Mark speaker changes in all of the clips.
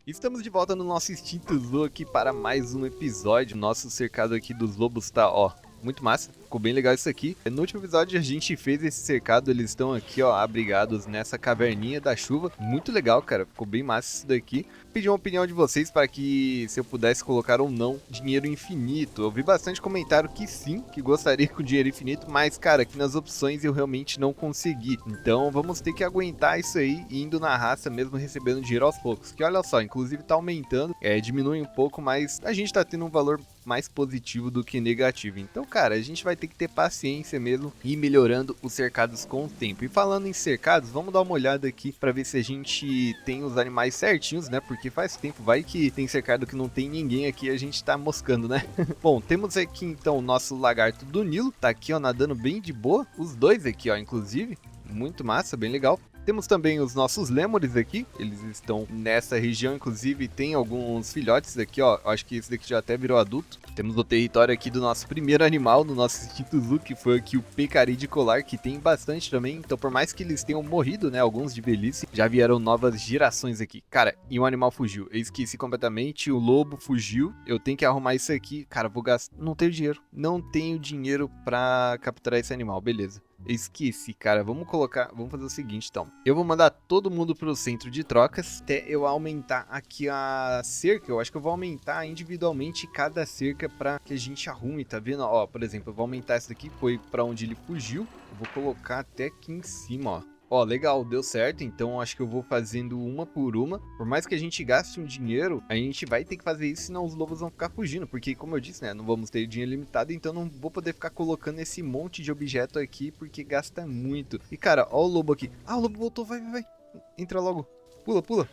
Speaker 1: Estamos de volta no nosso Instinto Zoo aqui para mais um episódio. Nosso cercado aqui dos lobos tá, ó, muito massa. Ficou bem legal isso aqui. No último episódio a gente fez esse cercado, eles estão aqui, ó, abrigados nessa caverninha da chuva. Muito legal, cara. Ficou bem massa isso daqui. Pedi uma opinião de vocês para que se eu pudesse colocar ou não dinheiro infinito. Eu vi bastante comentário que sim, que gostaria com dinheiro infinito, mas, cara, aqui nas opções eu realmente não consegui. Então vamos ter que aguentar isso aí, indo na raça mesmo, recebendo dinheiro aos poucos. Que olha só, inclusive tá aumentando, diminui um pouco, mas a gente tá tendo um valor mais positivo do que negativo. Então, cara, a gente vai ter que ter paciência mesmo e ir melhorando os cercados com o tempo. E falando em cercados, vamos dar uma olhada aqui para ver se a gente tem os animais certinhos, né? Porque faz tempo, vai que tem cercado que não tem ninguém aqui, a gente tá moscando, né? Bom, temos aqui então o nosso lagarto do Nilo, tá aqui, ó, nadando bem de boa. Os dois aqui, ó, inclusive, muito massa, bem legal. Temos também os nossos lêmures aqui, eles estão nessa região, inclusive tem alguns filhotes aqui, ó, acho que esse daqui já até virou adulto. Temos o território aqui do nosso primeiro animal, do nosso Instinto Zoo, que foi aqui o pecarídeo colar, que tem bastante também, então por mais que eles tenham morrido, né, alguns de velhice, já vieram novas gerações aqui. Cara, e um animal fugiu, eu esqueci completamente, o lobo fugiu, eu tenho que arrumar isso aqui, cara, vou gastar, não tenho dinheiro pra capturar esse animal, beleza. Esqueci, cara, vamos fazer o seguinte então. Eu vou mandar todo mundo pro centro de trocas até eu aumentar aqui a cerca. Eu acho que eu vou aumentar individualmente cada cerca pra que a gente arrume, tá vendo? Ó, por exemplo, eu vou aumentar essa daqui, foi pra onde ele fugiu. Eu vou colocar até aqui em cima, ó. Ó, legal, deu certo, então acho que eu vou fazendo uma por uma. Por mais que a gente gaste um dinheiro, a gente vai ter que fazer isso, senão os lobos vão ficar fugindo. Porque, como eu disse, né, não vamos ter dinheiro limitado, então não vou poder ficar colocando esse monte de objeto aqui, porque gasta muito. E, cara, ó o lobo aqui. Ah, o lobo voltou, vai. Entra logo. Pula.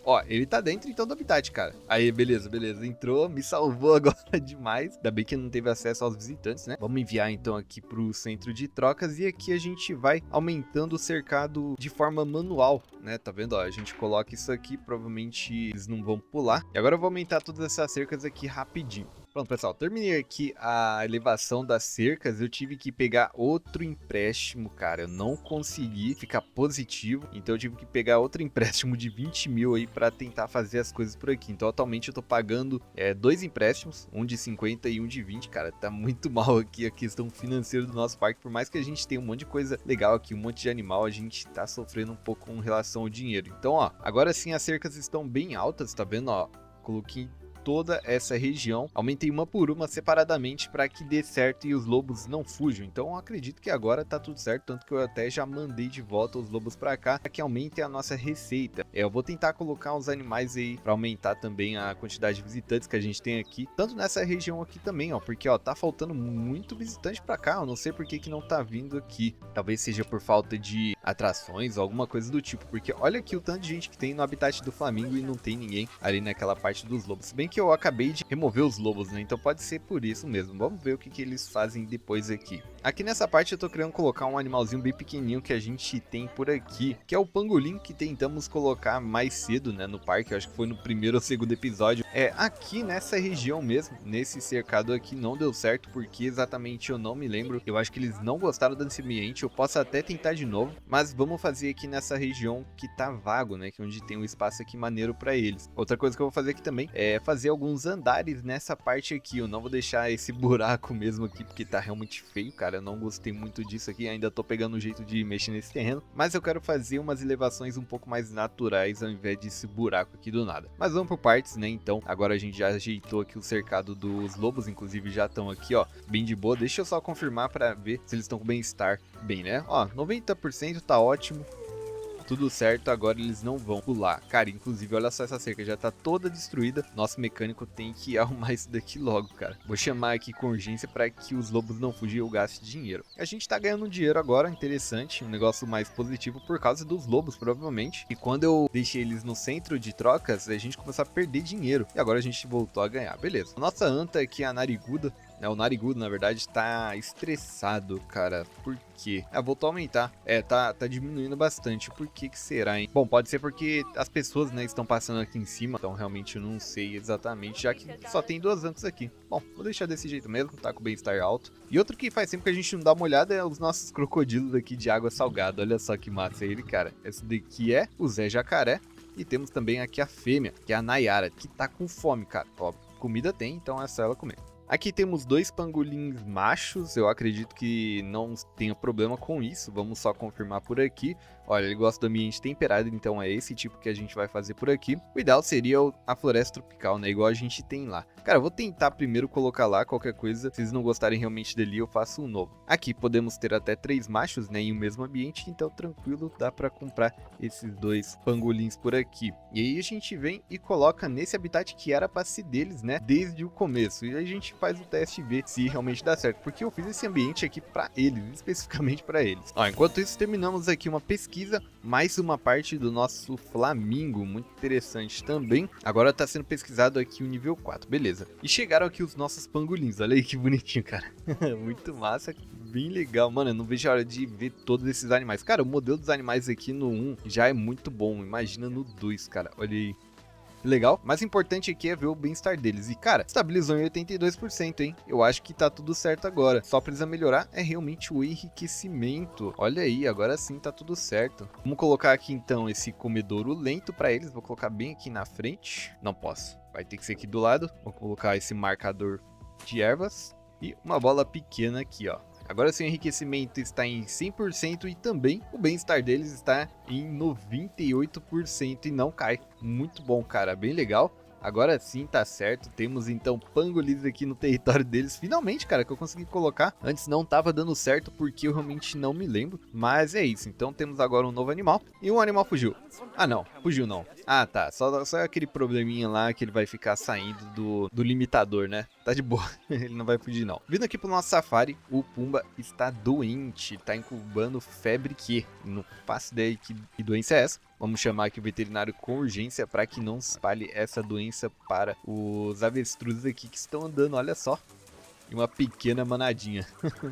Speaker 1: Ó, ele tá dentro então do habitat, cara. Aí, beleza. Entrou, me salvou agora demais. Ainda bem que não teve acesso aos visitantes, né? Vamos enviar então aqui pro centro de trocas. E aqui a gente vai aumentando o cercado de forma manual, né? Tá vendo? Ó, a gente coloca isso aqui, provavelmente eles não vão pular. E agora eu vou aumentar todas essas cercas aqui rapidinho. Pronto, pessoal, terminei aqui a elevação das cercas, eu tive que pegar outro empréstimo, cara, eu não consegui ficar positivo, então eu tive que pegar outro empréstimo de 20 mil aí pra tentar fazer as coisas por aqui. Então atualmente eu tô pagando dois empréstimos, um de 50 e um de 20, cara, tá muito mal aqui a questão financeira do nosso parque, por mais que a gente tenha um monte de coisa legal aqui, um monte de animal, a gente tá sofrendo um pouco com relação ao dinheiro. Então, ó, agora sim as cercas estão bem altas, tá vendo, ó, coloquei toda essa região, aumentei uma por uma separadamente para que dê certo e os lobos não fujam. Então eu acredito que agora tá tudo certo, tanto que eu até já mandei de volta os lobos para cá, para que aumente a nossa receita. Eu vou tentar colocar os animais aí para aumentar também a quantidade de visitantes que a gente tem aqui, tanto nessa região aqui também, ó, porque ó, tá faltando muito visitante para cá, eu não sei por que não tá vindo aqui. Talvez seja por falta de atrações ou alguma coisa do tipo, porque olha aqui o tanto de gente que tem no habitat do flamingo e não tem ninguém ali naquela parte dos lobos. Se bem que eu acabei de remover os lobos, né? Então pode ser por isso mesmo. Vamos ver o que eles fazem depois aqui. Aqui nessa parte eu tô querendo colocar um animalzinho bem pequenininho que a gente tem por aqui, que é o pangolim, que tentamos colocar mais cedo, né, no parque. Eu acho que foi no primeiro ou segundo episódio. Aqui nessa região mesmo, nesse cercado aqui não deu certo, porque exatamente eu não me lembro. Eu acho que eles não gostaram desse ambiente. Eu posso até tentar de novo, mas vamos fazer aqui nessa região que tá vago, né, que é onde tem um espaço aqui maneiro pra eles. Outra coisa que eu vou fazer aqui também é fazer alguns andares nessa parte aqui. Eu não vou deixar esse buraco mesmo aqui, porque tá realmente feio, cara. Eu não gostei muito disso aqui, ainda tô pegando um jeito de mexer nesse terreno, mas eu quero fazer umas elevações um pouco mais naturais ao invés desse buraco aqui do nada. Mas vamos por partes, né? Então, agora a gente já ajeitou aqui o cercado dos lobos, inclusive já estão aqui, ó, bem de boa. Deixa eu só confirmar pra ver se eles estão com bem-estar bem, né? Ó, 90% tá ótimo. Tudo certo, agora eles não vão pular. Cara, inclusive, olha só, essa cerca já tá toda destruída. Nosso mecânico tem que arrumar isso daqui logo, cara. Vou chamar aqui com urgência para que os lobos não fujam e eu gaste dinheiro. A gente tá ganhando dinheiro agora, interessante. Um negócio mais positivo por causa dos lobos, provavelmente. E quando eu deixei eles no centro de trocas, a gente começou a perder dinheiro. E agora a gente voltou a ganhar, beleza. A nossa anta aqui, a nariguda, o narigudo, na verdade, tá estressado, cara. Por quê? Voltou a aumentar. Tá diminuindo bastante. Por que será, hein? Bom, pode ser porque as pessoas, né, estão passando aqui em cima. Então, realmente, eu não sei exatamente, já que só tem duas ancas aqui. Bom, vou deixar desse jeito mesmo, tá com o bem-estar alto. E outro que faz tempo que a gente não dá uma olhada é os nossos crocodilos aqui de água salgada. Olha só que massa ele, cara. Esse daqui é o Zé Jacaré. E temos também aqui a fêmea, que é a Nayara, que tá com fome, cara. Ó, comida tem, então é só ela comer. Aqui temos 2 pangolins machos, eu acredito que não tenha problema com isso, vamos só confirmar por aqui. Olha, ele gosta do ambiente temperado, então é esse tipo que a gente vai fazer por aqui. O ideal seria a floresta tropical, né, igual a gente tem lá. Cara, eu vou tentar primeiro colocar lá qualquer coisa, se eles não gostarem realmente dele, eu faço um novo. Aqui podemos ter até 3 machos, né, em um mesmo ambiente, então tranquilo, dá pra comprar esses 2 pangolins por aqui. E aí a gente vem e coloca nesse habitat que era pra ser deles, né, desde o começo. E aí a gente faz o teste e vê se realmente dá certo, porque eu fiz esse ambiente aqui pra eles, especificamente pra eles. Ó, enquanto isso, terminamos aqui uma pesquisa, mais uma parte do nosso flamingo, muito interessante também. Agora tá sendo pesquisado aqui o nível 4, beleza. E chegaram aqui os nossos pangolins, olha aí que bonitinho, cara. Muito massa, bem legal. Mano, eu não vejo a hora de ver todos esses animais. Cara, o modelo dos animais aqui no 1 já é muito bom, imagina no 2, cara, olha aí. Legal, mas o importante aqui é ver o bem-estar deles. E cara, estabilizou em 82%, hein? Eu acho que tá tudo certo agora. Só precisa melhorar é realmente o enriquecimento. Olha aí, agora sim tá tudo certo. Vamos colocar aqui então esse comedouro lento para eles. Vou colocar bem aqui na frente. Não posso, vai ter que ser aqui do lado. Vou colocar esse marcador de ervas e uma bola pequena aqui, ó. Agora seu enriquecimento está em 100% e também o bem-estar deles está em 98% e não cai. Muito bom, cara, bem legal. Agora sim tá certo, temos então pangolins aqui no território deles, finalmente, cara, que eu consegui colocar. Antes não tava dando certo porque eu realmente não me lembro, mas é isso. Então temos agora um novo animal e um animal fugiu. Ah não, fugiu não. Ah tá, só aquele probleminha lá que ele vai ficar saindo do limitador, né? Tá de boa, ele não vai fugir não. Vindo aqui pro nosso safari, o Pumba está doente, tá incubando febre que não faço ideia que doença é essa. Vamos chamar aqui o veterinário com urgência para que não espalhe essa doença para os avestruzes aqui que estão andando, olha só. E uma pequena manadinha.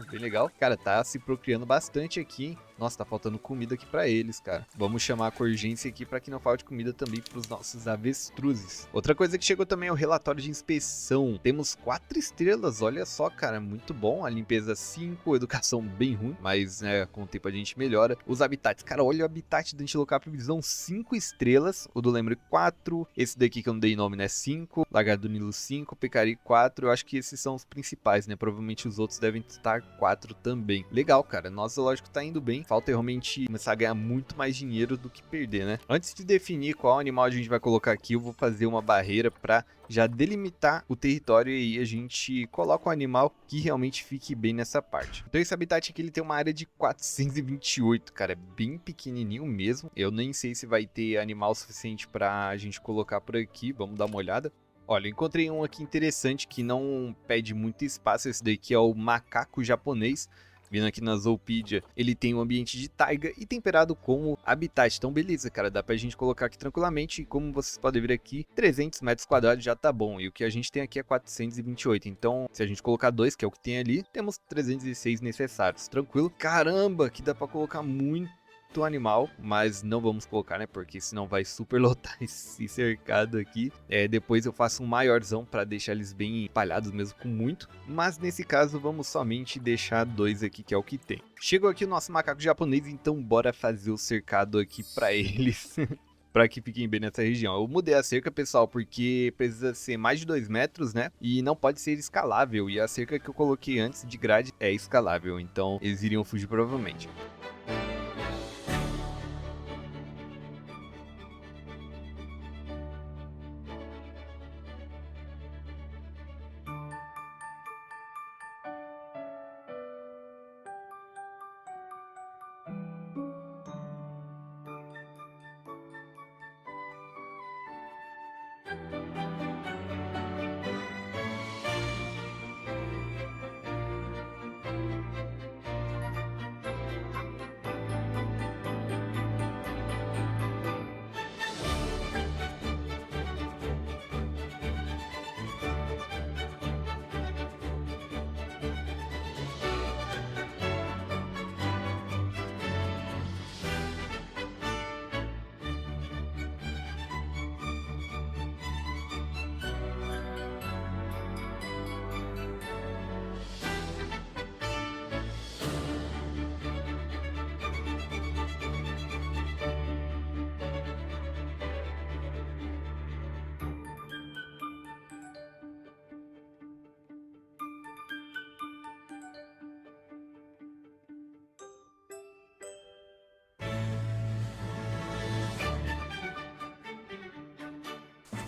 Speaker 1: Bem legal. Cara, tá se procriando bastante aqui, hein? Nossa, tá faltando comida aqui pra eles, cara. Vamos chamar com urgência aqui pra que não falte comida também pros nossos avestruzes. Outra coisa que chegou também é o relatório de inspeção. Temos 4 estrelas, olha só, cara, muito bom. A limpeza 5, educação bem ruim, mas né, com o tempo a gente melhora. Os habitats, cara, olha o habitat da Antilocapo Visão, 5 estrelas. O do Lembre 4, esse daqui que eu não dei nome, né, 5. Lagarto do Nilo 5, Pecari 4. Eu acho que esses são os principais, né, provavelmente os outros devem estar 4 também. Legal, cara, nosso zoológico tá indo bem. Falta realmente começar a ganhar muito mais dinheiro do que perder, né? Antes de definir qual animal a gente vai colocar aqui, eu vou fazer uma barreira para já delimitar o território e a gente coloca um animal que realmente fique bem nessa parte. Então esse habitat aqui ele tem uma área de 428, cara, é bem pequenininho mesmo. Eu nem sei se vai ter animal suficiente para a gente colocar por aqui, vamos dar uma olhada. Olha, encontrei um aqui interessante que não pede muito espaço, esse daqui é o macaco japonês. Vindo aqui na Zoopedia, ele tem um ambiente de taiga e temperado como habitat. Então beleza, cara, dá pra gente colocar aqui tranquilamente. E como vocês podem ver aqui, 300 metros quadrados já tá bom. E o que a gente tem aqui é 428. Então, se a gente colocar 2, que é o que tem ali, temos 306 necessários. Tranquilo? Caramba, que dá pra colocar muito animal, mas não vamos colocar, né, porque senão vai super lotar esse cercado aqui. Depois eu faço um maiorzão para deixar eles bem espalhados mesmo com muito, mas nesse caso vamos somente deixar 2 aqui, que é o que tem. Chegou aqui o nosso macaco japonês, então bora fazer o cercado aqui para eles. Para que fiquem bem nessa região. Eu mudei a cerca, pessoal, porque precisa ser mais de 2 metros, né? E não pode ser escalável. E a cerca que eu coloquei antes de grade é escalável, então eles iriam fugir provavelmente.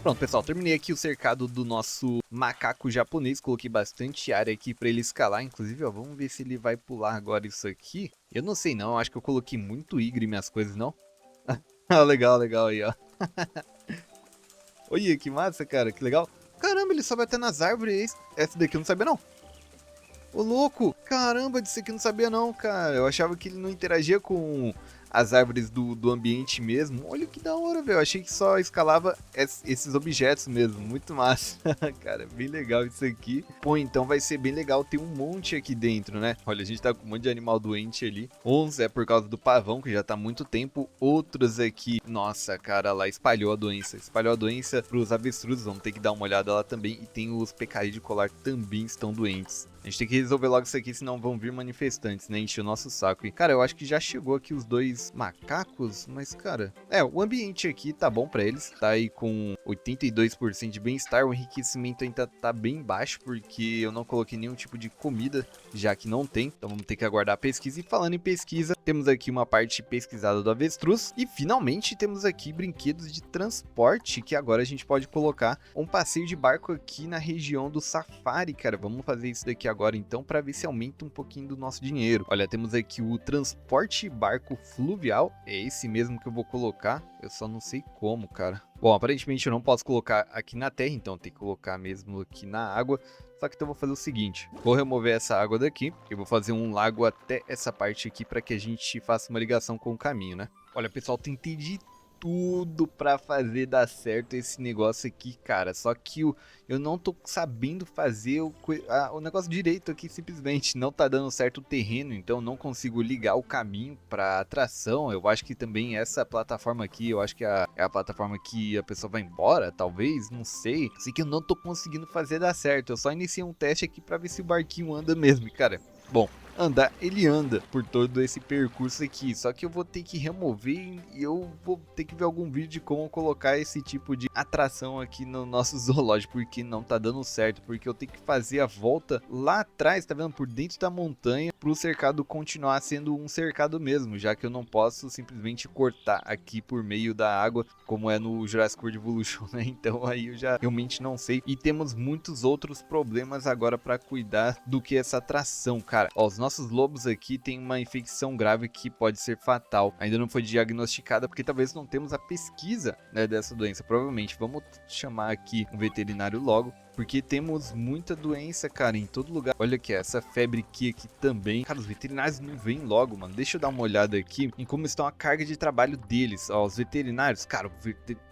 Speaker 1: Pronto, pessoal, terminei aqui o cercado do nosso macaco japonês, coloquei bastante área aqui pra ele escalar, inclusive, ó, vamos ver se ele vai pular agora isso aqui. Eu não sei não, acho que eu coloquei muito igre em minhas coisas, não? Ah, legal, legal aí, ó. Olha, que massa, cara, que legal. Caramba, ele sobe até nas árvores, essa daqui eu não sabia não. Ô, louco, caramba, disso aqui eu não sabia não, cara. Eu achava que ele não interagia com as árvores do ambiente mesmo. Olha que da hora, velho. Eu achei que só escalava esses objetos mesmo. Muito massa. Cara, bem legal isso aqui. Pô, então vai ser bem legal ter um monte aqui dentro, né? Olha, a gente tá com um monte de animal doente ali. Uns é por causa do pavão, que já tá há muito tempo. Outros aqui, nossa, cara, lá espalhou a doença. Espalhou a doença pros avestruzes. Vamos ter que dar uma olhada lá também. E tem os pecarí de colar também estão doentes. A gente tem que resolver logo isso aqui, senão vão vir manifestantes, né? Encher o nosso saco. E, cara, eu acho que já chegou aqui os dois macacos, mas, cara... o ambiente aqui tá bom pra eles. Tá aí com 82% de bem-estar. O enriquecimento ainda tá bem baixo, porque eu não coloquei nenhum tipo de comida, já que não tem. Então vamos ter que aguardar a pesquisa. E falando em pesquisa, temos aqui uma parte pesquisada do avestruz. E, finalmente, temos aqui brinquedos de transporte, que agora a gente pode colocar um passeio de barco aqui na região do safari, cara. Vamos fazer isso daqui agora então para ver se aumenta um pouquinho do nosso dinheiro. Olha, temos aqui o transporte barco fluvial, é esse mesmo que eu vou colocar, eu só não sei como, cara. Bom, aparentemente eu não posso colocar aqui na terra, então tem que colocar mesmo aqui na água. Só que então eu vou fazer o seguinte, vou remover essa água daqui, eu vou fazer um lago até essa parte aqui para que a gente faça uma ligação com o caminho, né? Olha, pessoal, tentei de tudo pra fazer dar certo esse negócio aqui, cara. Só que eu não tô sabendo fazer o negócio direito aqui, simplesmente. Não tá dando certo o terreno, então não consigo ligar o caminho pra atração. Eu acho que também essa plataforma aqui, eu acho que é a plataforma que a pessoa vai embora, talvez, não sei. Sei que eu não tô conseguindo fazer dar certo. Eu só iniciei um teste aqui pra ver se o barquinho anda mesmo, cara. Bom, andar, ele anda por todo esse percurso aqui, só que eu vou ter que remover e eu vou ter que ver algum vídeo de como colocar esse tipo de atração aqui no nosso zoológico, porque não tá dando certo, porque eu tenho que fazer a volta lá atrás, tá vendo, por dentro da montanha, pro cercado continuar sendo um cercado mesmo, já que eu não posso simplesmente cortar aqui por meio da água, como é no Jurassic World Evolution, né? Então aí eu já realmente não sei, e temos muitos outros problemas agora para cuidar do que essa atração, cara. Ó, os nossos lobos aqui têm uma infecção grave que pode ser fatal. Ainda não foi diagnosticada porque talvez não temos a pesquisa, né, dessa doença. Provavelmente vamos chamar aqui um veterinário logo, porque temos muita doença, cara, em todo lugar. Olha aqui, essa febre aqui também. Cara, os veterinários não vêm logo, mano. Deixa eu dar uma olhada aqui em como estão a carga de trabalho deles. Ó, os veterinários, cara,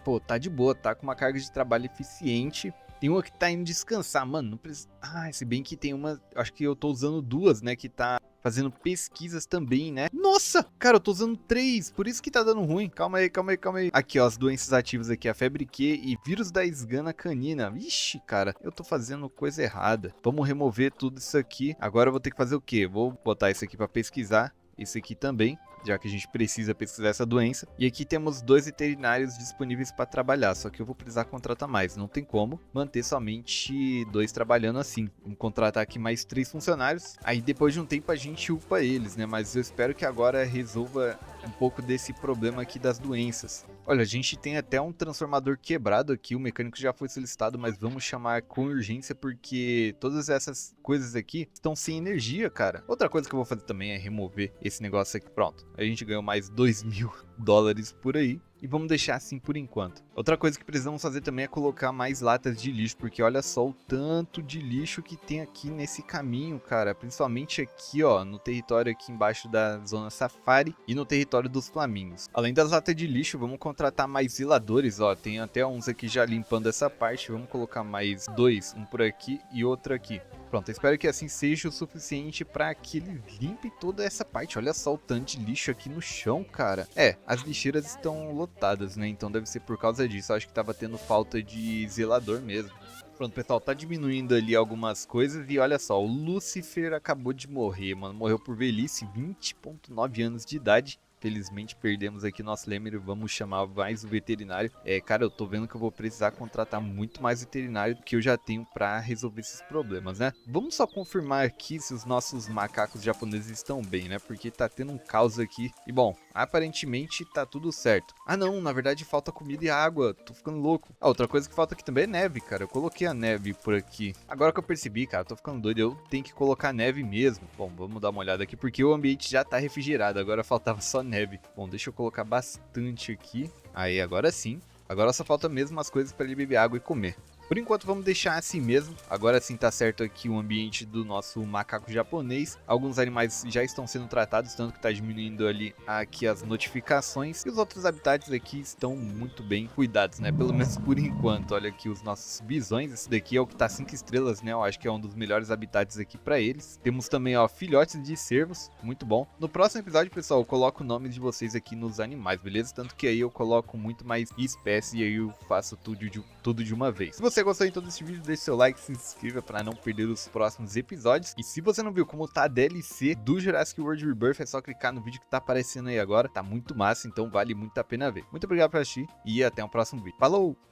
Speaker 1: pô, tá de boa, tá com uma carga de trabalho eficiente. Tem uma que tá indo descansar, mano, não precisa... Ah, se bem que tem uma... Acho que eu tô usando duas, né, que tá fazendo pesquisas também, né? Nossa, cara, eu tô usando 3, por isso que tá dando ruim. Calma aí, calma aí, calma aí. Aqui, ó, as doenças ativas aqui, a febre Q e vírus da esgana canina. Vixe, cara, eu tô fazendo coisa errada. Vamos remover tudo isso aqui. Agora eu vou ter que fazer o quê? Vou botar isso aqui pra pesquisar. Esse aqui também, já que a gente precisa pesquisar essa doença. E aqui temos 2 veterinários disponíveis para trabalhar, só que eu vou precisar contratar mais. Não tem como manter somente 2 trabalhando assim. Vamos contratar aqui mais 3 funcionários. Aí depois de um tempo a gente upa eles, né? Mas eu espero que agora resolva um pouco desse problema aqui das doenças. Olha, a gente tem até um transformador quebrado aqui, o mecânico já foi solicitado, mas vamos chamar com urgência porque todas essas coisas aqui estão sem energia, cara. Outra coisa que eu vou fazer também é remover esse negócio aqui. Pronto, a gente ganhou mais $2.000 por aí. E vamos deixar assim por enquanto. Outra coisa que precisamos fazer também é colocar mais latas de lixo, porque olha só o tanto de lixo que tem aqui nesse caminho, cara. Principalmente aqui, ó, no território aqui embaixo da zona safari e no território dos flamingos. Além das latas de lixo, vamos contratar mais zeladores, ó. Tem até uns aqui já limpando essa parte. Vamos colocar mais 2, um por aqui e outro aqui. Pronto, eu espero que assim seja o suficiente para que ele limpe toda essa parte. Olha só o tanto de lixo aqui no chão, cara. As lixeiras estão lotadas, né? Então deve ser por causa disso. Eu acho que tava tendo falta de zelador mesmo. Pronto, pessoal, tá diminuindo ali algumas coisas e olha só, o Lucifer acabou de morrer, mano. Morreu por velhice, 20,9 anos de idade. Felizmente perdemos aqui nosso Lemmer, vamos chamar mais o veterinário. Cara, eu tô vendo que eu vou precisar contratar muito mais veterinário do que eu já tenho pra resolver esses problemas, né? Vamos só confirmar aqui se os nossos macacos japoneses estão bem, né? Porque tá tendo um caos aqui. E bom, aparentemente tá tudo certo. Ah não, na verdade falta comida e água, tô ficando louco. Ah, outra coisa que falta aqui também é neve, cara. Eu coloquei a neve por aqui. Agora que eu percebi, cara, eu tô ficando doido, eu tenho que colocar neve mesmo. Bom, vamos dar uma olhada aqui, porque o ambiente já tá refrigerado, agora faltava só neve. Bom, deixa eu colocar bastante aqui. Aí, agora sim. Agora só falta mesmo as coisas para ele beber água e comer. Por enquanto vamos deixar assim mesmo, agora sim tá certo aqui o ambiente do nosso macaco japonês. Alguns animais já estão sendo tratados, tanto que tá diminuindo ali aqui as notificações. E os outros habitats aqui estão muito bem cuidados, né? Pelo menos por enquanto. Olha aqui os nossos bisões, esse daqui é o que tá 5 estrelas, né? Eu acho que é um dos melhores habitats aqui pra eles. Temos também, ó, filhotes de cervos, muito bom. No próximo episódio, pessoal, eu coloco o nome de vocês aqui nos animais, beleza? Tanto que aí eu coloco muito mais espécie e aí eu faço tudo de uma vez. Se você gostou então desse vídeo, deixe seu like, se inscreva para não perder os próximos episódios. E se você não viu como tá a DLC do Jurassic World Rebirth, é só clicar no vídeo que tá aparecendo aí agora. Tá muito massa, então vale muito a pena ver. Muito obrigado por assistir e até o próximo vídeo. Falou!